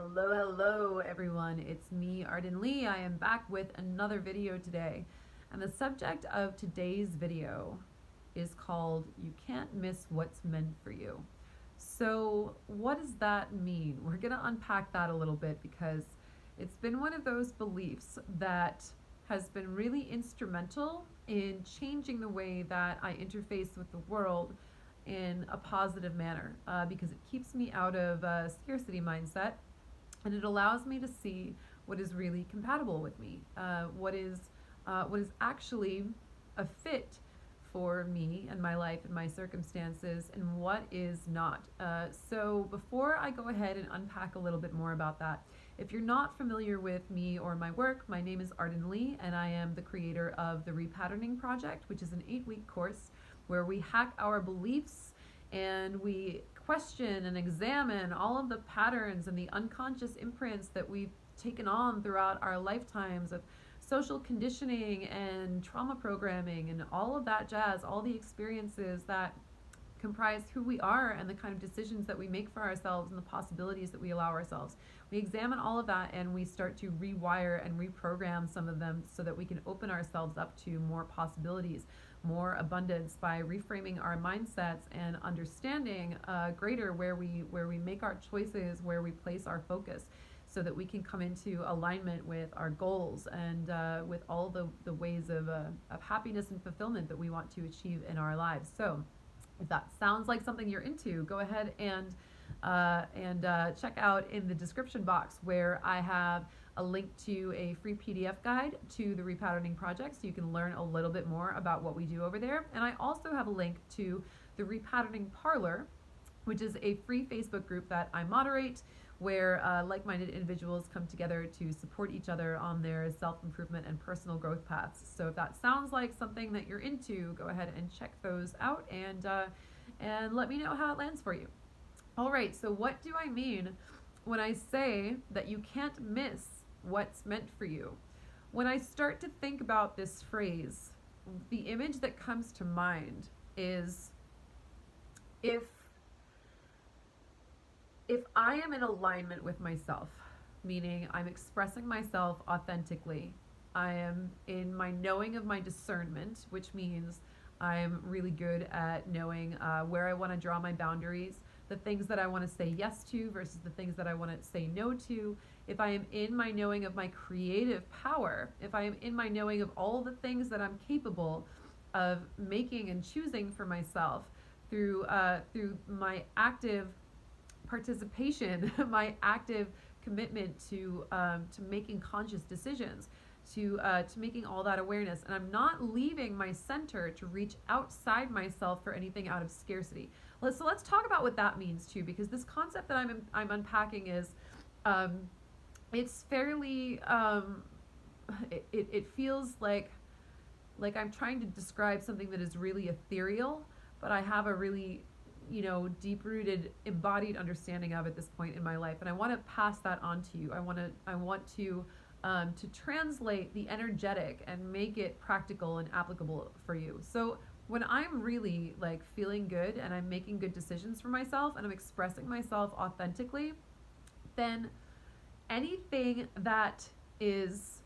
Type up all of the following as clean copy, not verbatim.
Hello everyone. It's me, Arden Lee. I am back with another video today. And the subject of today's video is called You Can't Miss What's Meant for You. So, what does that mean? We're going to unpack that a little bit because it's been one of those beliefs that has been really instrumental in changing the way that I interface with the world in a positive manner because it keeps me out of a scarcity mindset and it allows me to see what is really compatible with me, what is actually a fit for me and my life and my circumstances, and what is not. So before I go ahead and unpack a little bit more about that, if you're not familiar with me or my work, my name is Arden Lee, and I am the creator of the Repatterning Project, which is an 8-week course where we hack our beliefs and we question and examine all of the patterns and the unconscious imprints that we've taken on throughout our lifetimes of social conditioning and trauma programming and all of that jazz, all the experiences that comprise who we are and the kind of decisions that we make for ourselves and the possibilities that we allow ourselves. We examine all of that and we start to rewire and reprogram some of them so that we can open ourselves up to more possibilities, more abundance, by reframing our mindsets and understanding greater where we make our choices, where we place our focus, so that we can come into alignment with our goals and with all the ways of happiness and fulfillment that we want to achieve in our lives. So if that sounds like something you're into, go ahead and check out in the description box where I have a link to a free PDF guide to the Repatterning Project so you can learn a little bit more about what we do over there. And I also have a link to the Repatterning Parlor, which is a free Facebook group that I moderate where like-minded individuals come together to support each other on their self-improvement and personal growth paths. So if that sounds like something that you're into, go ahead and check those out and let me know how it lands for you. All right, so what do I mean when I say that you can't miss what's meant for you? When I start to think about this phrase, the image that comes to mind is if I am in alignment with myself, meaning I'm expressing myself authentically, I am in my knowing of my discernment, which means I'm really good at knowing where I want to draw my boundaries, the things that I want to say yes to versus the things that I want to say no to. If I am in my knowing of my creative power, if I am in my knowing of all the things that I'm capable of making and choosing for myself through my active participation, my active commitment to making conscious decisions, to making all that awareness, and I'm not leaving my center to reach outside myself for anything out of scarcity. So let's talk about what that means too, because this concept that I'm unpacking is it's fairly it feels like I'm trying to describe something that is really ethereal, but I have a really deep-rooted, embodied understanding of at this point in my life, and I want to pass that on to you. I want to translate the energetic and make it practical and applicable for you. So when I'm really feeling good and I'm making good decisions for myself and I'm expressing myself authentically, then anything that is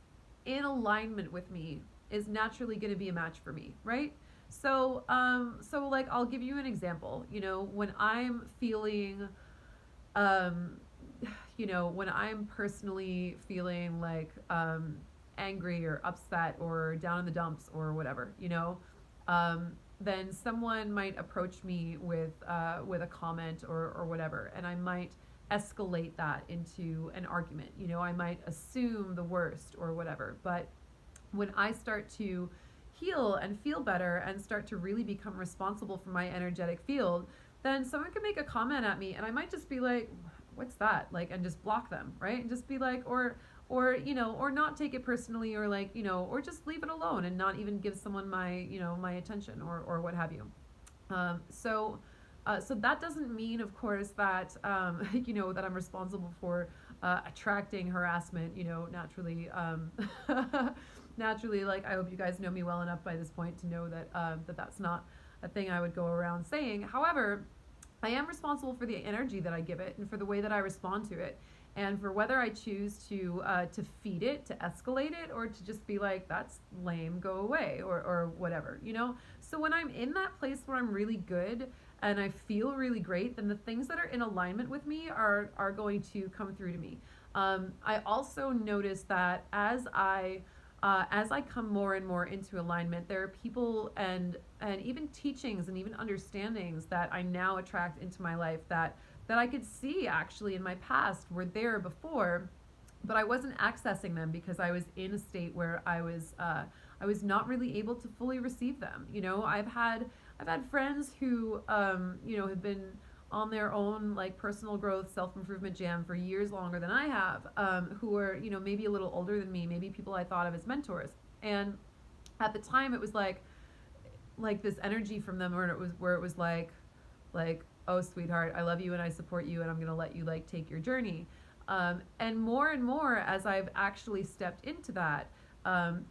in alignment with me is naturally going to be a match for me, right? So I'll give you an example. When I'm feeling, when I'm personally feeling angry or upset or down in the dumps or whatever, then someone might approach me with a comment or whatever, and I might escalate that into an argument. I might assume the worst or whatever. But when I start to heal and feel better and start to really become responsible for my energetic field, then someone can make a comment at me and I might just be like, what's that? And just block them, right? And just be like, or not take it personally, or or just leave it alone and not even give someone my attention or what have you. So that doesn't mean, of course, that that I'm responsible for attracting harassment, naturally. Naturally, I hope you guys know me well enough by this point to know that that's not a thing I would go around saying. However, I am responsible for the energy that I give it and for the way that I respond to it. and for whether I choose to feed it, to escalate it, or to just be like, that's lame, go away, or whatever, you know. So when I'm in that place where I'm really good and I feel really great, then the things that are in alignment with me are going to come through to me. I also notice that as I come more and more into alignment, there are people and even teachings and even understandings that I now attract into my life that I could see actually in my past were there before, but I wasn't accessing them because I was in a state where I was not really able to fully receive them. You know, I've had friends who you know, have been on their own like personal growth, self-improvement jam for years longer than I have, who are, you know, maybe a little older than me, maybe people I thought of as mentors. And at the time it was like this energy from them where it was like, oh sweetheart, I love you and I support you and I'm gonna let you like take your journey. And more as I've actually stepped into that,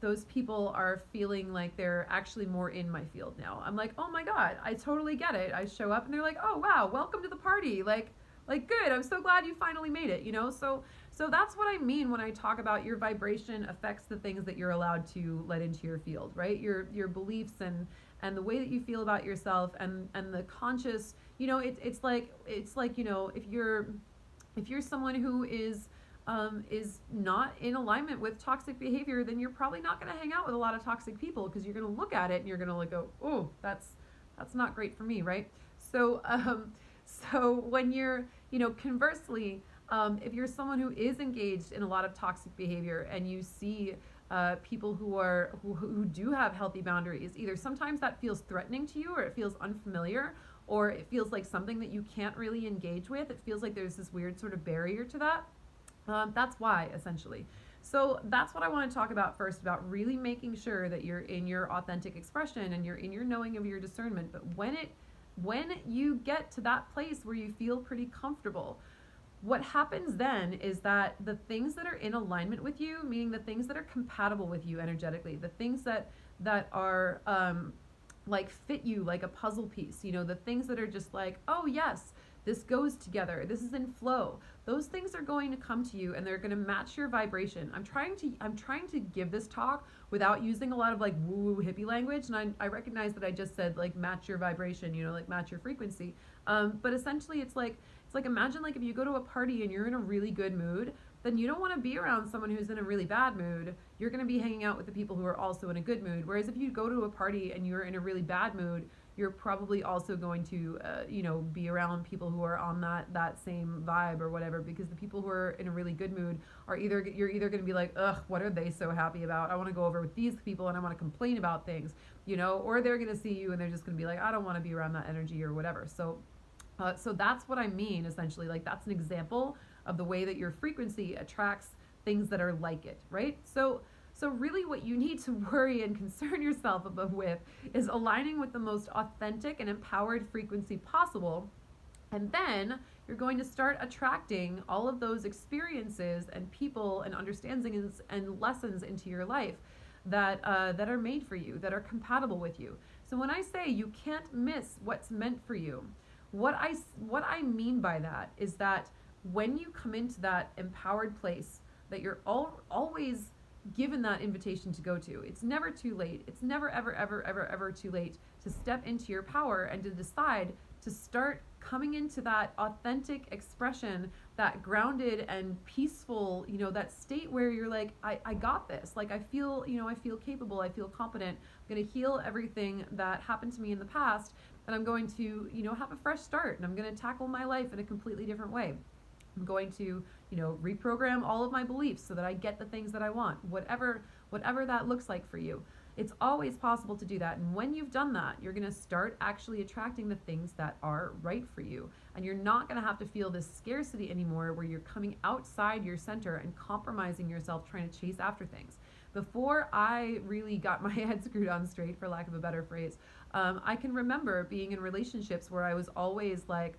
those people are feeling like they're actually more in my field now. I'm like, oh my God, I totally get it. I show up and they're like, oh wow, welcome to the party. Like good. I'm so glad you finally made it, you know? So that's what I mean when I talk about your vibration affects the things that you're allowed to let into your field, right? Your beliefs and the way that you feel about yourself and the conscious, you know, it's like, you know, if you're someone who is not in alignment with toxic behavior, then you're probably not going to hang out with a lot of toxic people because you're going to look at it and you're going to like go, oh, that's not great for me, right? So so when you're, you know, conversely, if you're someone who is engaged in a lot of toxic behavior and you see people who do have healthy boundaries, either sometimes that feels threatening to you or it feels unfamiliar or it feels like something that you can't really engage with. It feels like there's this weird sort of barrier to that. That's why, essentially. So that's what I want to talk about first, about really making sure that you're in your authentic expression and you're in your knowing of your discernment. But when you get to that place where you feel pretty comfortable, what happens then is that the things that are in alignment with you, meaning the things that are compatible with you energetically, the things that are like fit you like a puzzle piece, you know, the things that are just like, oh yes, this goes together, this is in flow, those things are going to come to you and they're going to match your vibration. I'm trying to give this talk without using a lot of like woo woo hippie language, and I recognize that I just said like match your vibration, you know, like match your frequency, but essentially it's like imagine like if you go to a party and you're in a really good mood, then you don't want to be around someone who's in a really bad mood. You're going to be hanging out with the people who are also in a good mood. Whereas if you go to a party and you're in a really bad mood, you're probably also going to, you know, be around people who are on that same vibe or whatever. Because the people who are in a really good mood are you're either going to be like, ugh, what are they so happy about? I want to go over with these people and I want to complain about things, you know, or they're going to see you and they're just going to be like, I don't want to be around that energy or whatever. So that's what I mean, essentially. Like that's an example of the way that your frequency attracts things that are like it, right? So really what you need to worry and concern yourself with is aligning with the most authentic and empowered frequency possible. And then you're going to start attracting all of those experiences and people and understandings and lessons into your life that are made for you, that are compatible with you. So when I say you can't miss what's meant for you, what I mean by that is that when you come into that empowered place that you're always given that invitation to go to, it's never too late. It's never ever too late to step into your power and to decide to start coming into that authentic expression, that grounded and peaceful, you know, that state where you're like, I got this. Like I feel, you know, I feel capable, I feel competent. I'm going to heal everything that happened to me in the past, and I'm going to, you know, have a fresh start, and I'm going to tackle my life in a completely different way. I'm going to, you know, reprogram all of my beliefs so that I get the things that I want, whatever that looks like for you. It's always possible to do that. And when you've done that, you're going to start actually attracting the things that are right for you. And you're not going to have to feel this scarcity anymore where you're coming outside your center and compromising yourself trying to chase after things. Before I really got my head screwed on straight, for lack of a better phrase, I can remember being in relationships where I was always like,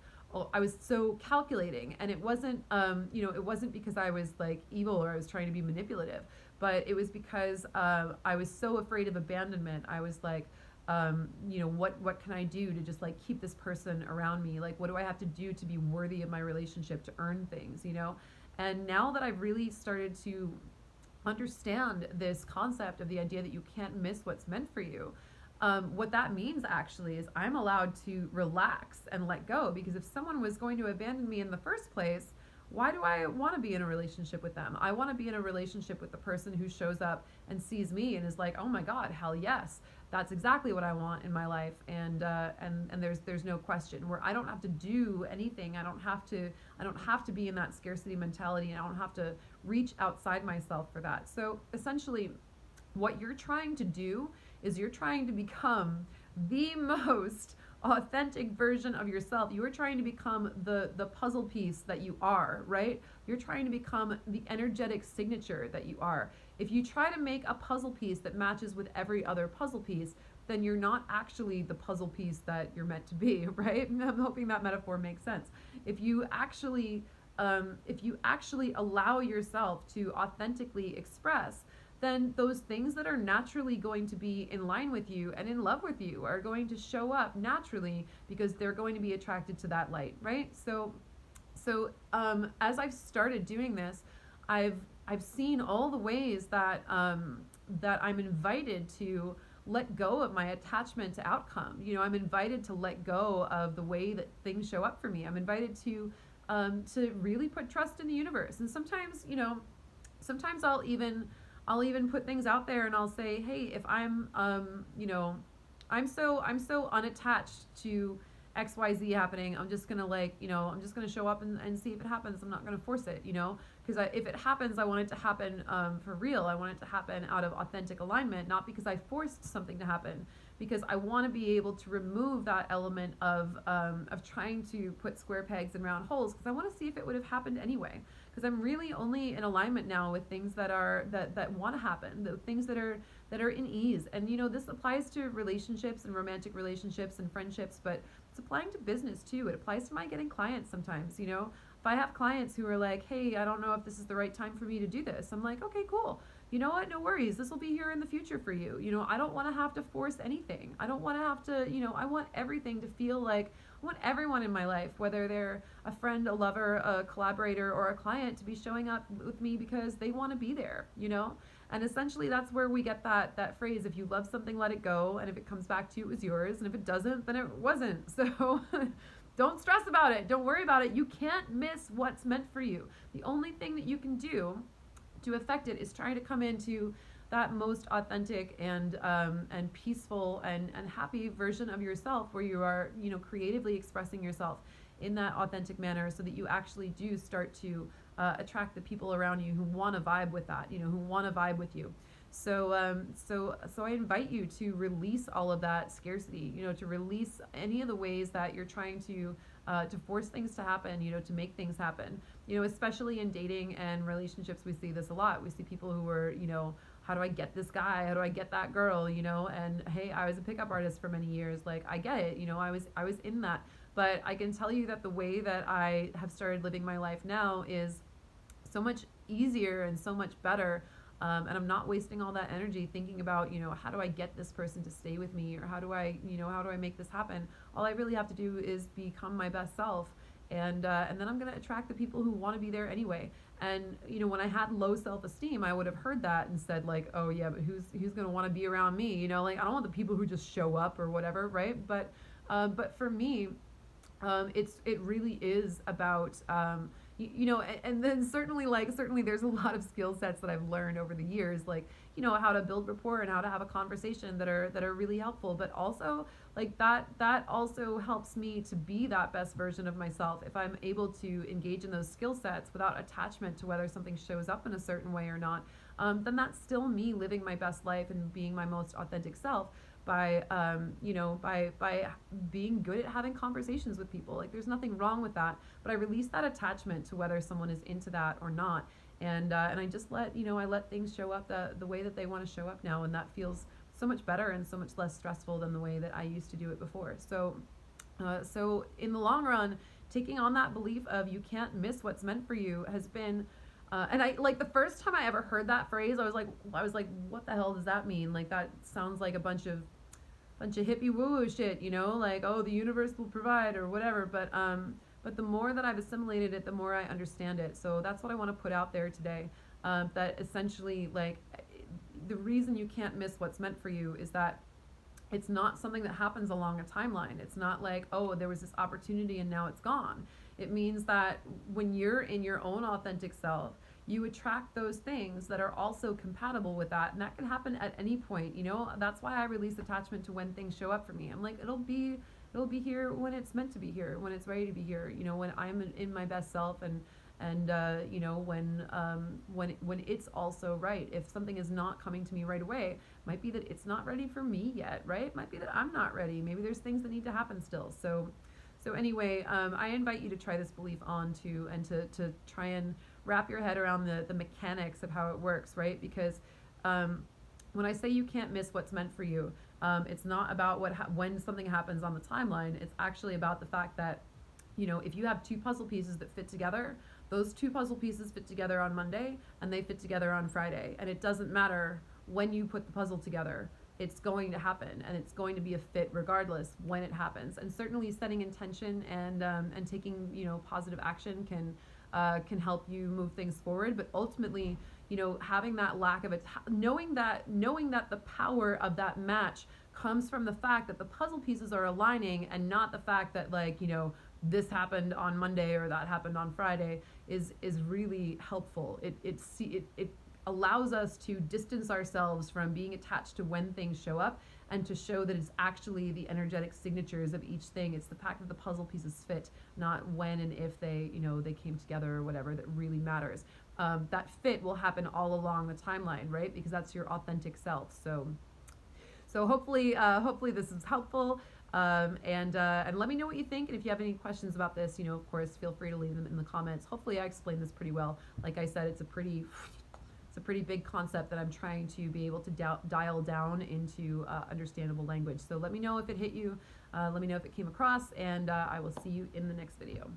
I was so calculating, and it wasn't, you know, it wasn't because I was like evil or I was trying to be manipulative, but it was because I was so afraid of abandonment. I was like, you know, what can I do to just like keep this person around me? Like, what do I have to do to be worthy of my relationship, to earn things, you know? And now that I've really started to understand this concept of the idea that you can't miss what's meant for you, what that means actually is I'm allowed to relax and let go, because if someone was going to abandon me in the first place, why do I want to be in a relationship with them? I want to be in a relationship with the person who shows up and sees me and is like, oh my God, hell yes, that's exactly what I want in my life, and there's no question, where I don't have to do anything. I don't have to be in that scarcity mentality, and I don't have to reach outside myself for that. So essentially, what you're trying to do is you're trying to become the most authentic version of yourself. You are trying to become the puzzle piece that you are, right? You're trying to become the energetic signature that you are. If you try to make a puzzle piece that matches with every other puzzle piece, then you're not actually the puzzle piece that you're meant to be, right? I'm hoping that metaphor makes sense. If you actually allow yourself to authentically express, then those things that are naturally going to be in line with you and in love with you are going to show up naturally, because they're going to be attracted to that light, right? So as I've started doing this, I've seen all the ways that that I'm invited to let go of my attachment to outcome. You know, I'm invited to let go of the way that things show up for me. I'm invited to really put trust in the universe. And sometimes, you know, sometimes I'll even put things out there and I'll say, hey, if I'm, you know, I'm so unattached to XYZ happening, I'm just gonna, like, you know, I'm just gonna show up and see if it happens. I'm not gonna force it, you know, because if it happens, I want it to happen for real. I want it to happen out of authentic alignment, not because I forced something to happen, because I want to be able to remove that element of trying to put square pegs in round holes, because I want to see if it would have happened anyway. Because I'm really only in alignment now with things that are that want to happen, the things that are in ease. And you know, this applies to relationships and romantic relationships and friendships, but it's applying to business too. It applies to my getting clients sometimes. You know, if I have clients who are like, hey, I don't know if this is the right time for me to do this, I'm like, okay, cool. You know what? No worries. This will be here in the future for you. You know, I don't want to have to force anything. I don't want to have to, you know, I want everything to feel like, I want everyone in my life, whether they're a friend, a lover, a collaborator, or a client, to be showing up with me because they want to be there, you know? And essentially that's where we get that phrase, if you love something, let it go. And if it comes back to you, it was yours. And if it doesn't, then it wasn't. So don't stress about it. Don't worry about it. You can't miss what's meant for you. The only thing that you can do to affect it is trying to come into that most authentic and peaceful and happy version of yourself, where you are, you know, creatively expressing yourself in that authentic manner, so that you actually do start to attract the people around you who want to vibe with that, you know, who want to vibe with you. So I invite you to release all of that scarcity, you know, to release any of the ways that you're trying to force things to happen, you know, to make things happen. You know, especially in dating and relationships, we see this a lot. We see people who are, you know, how do I get this guy? How do I get that girl? You know, and hey, I was a pickup artist for many years. Like, I get it, you know, I was in that. But I can tell you that the way that I have started living my life now is so much easier and so much better. And I'm not wasting all that energy thinking about, you know, how do I get this person to stay with me, or how do I make this happen? All I really have to do is become my best self, and then I'm gonna attract the people who want to be there anyway. And you know, when I had low self-esteem, I would have heard that and said, like, oh yeah, but who's gonna want to be around me? You know, like, I don't want the people who just show up or whatever, right? But for me, it really is about you know, and then certainly there's a lot of skill sets that I've learned over the years, like, you know, how to build rapport and how to have a conversation that are really helpful. But also, like, that also helps me to be that best version of myself. If I'm able to engage in those skill sets without attachment to whether something shows up in a certain way or not, then that's still me living my best life and being my most authentic self, by you know, by being good at having conversations with people. Like, there's nothing wrong with that, but I release that attachment to whether someone is into that or not, and I just let, you know, I let things show up the way that they want to show up now, and that feels so much better and so much less stressful than the way that I used to do it before. So in the long run, taking on that belief of you can't miss what's meant for you has been and I, like, the first time I ever heard that phrase, I was like, what the hell does that mean? Like, that sounds like a bunch of hippie woo-woo shit, you know, like, oh, the universe will provide or whatever. but the more that I've assimilated it, the more I understand it. So that's what I want to put out there today. That essentially, like, the reason you can't miss what's meant for you is that it's not something that happens along a timeline. It's not like, oh, there was this opportunity and now it's gone. It means that when you're in your own authentic self, you attract those things that are also compatible with that. And that can happen at any point. You know, that's why I release attachment to when things show up for me. I'm like, it'll be here when it's meant to be here, when it's ready to be here, you know, when I'm in my best self, and you know, when it's also right. If something is not coming to me right away, might be that it's not ready for me yet, right? Might be that I'm not ready. Maybe there's things that need to happen still. So anyway, I invite you to try this belief on too, and to try and wrap your head around the mechanics of how it works, right? Because when I say you can't miss what's meant for you, it's not about when something happens on the timeline. It's actually about the fact that, you know, if you have two puzzle pieces that fit together, those two puzzle pieces fit together on Monday and they fit together on Friday. And it doesn't matter when you put the puzzle together. It's going to happen, and it's going to be a fit regardless when it happens. And certainly setting intention and taking, you know, positive action can help you move things forward. But ultimately, you know, having that lack of knowing that the power of that match comes from the fact that the puzzle pieces are aligning, and not the fact that, like, you know, this happened on Monday or that happened on Friday is really helpful. It allows us to distance ourselves from being attached to when things show up, and to show that it's actually the energetic signatures of each thing. It's the fact that the puzzle pieces fit, not when and if they, you know, they came together or whatever, that really matters. That fit will happen all along the timeline, right? Because that's your authentic self. So hopefully this is helpful. And let me know what you think. And if you have any questions about this, you know, of course, feel free to leave them in the comments. Hopefully I explained this pretty well. Like I said, it's a pretty big concept that I'm trying to be able to dial down into understandable language. So let me know if it hit you. Let me know if it came across, and I will see you in the next video.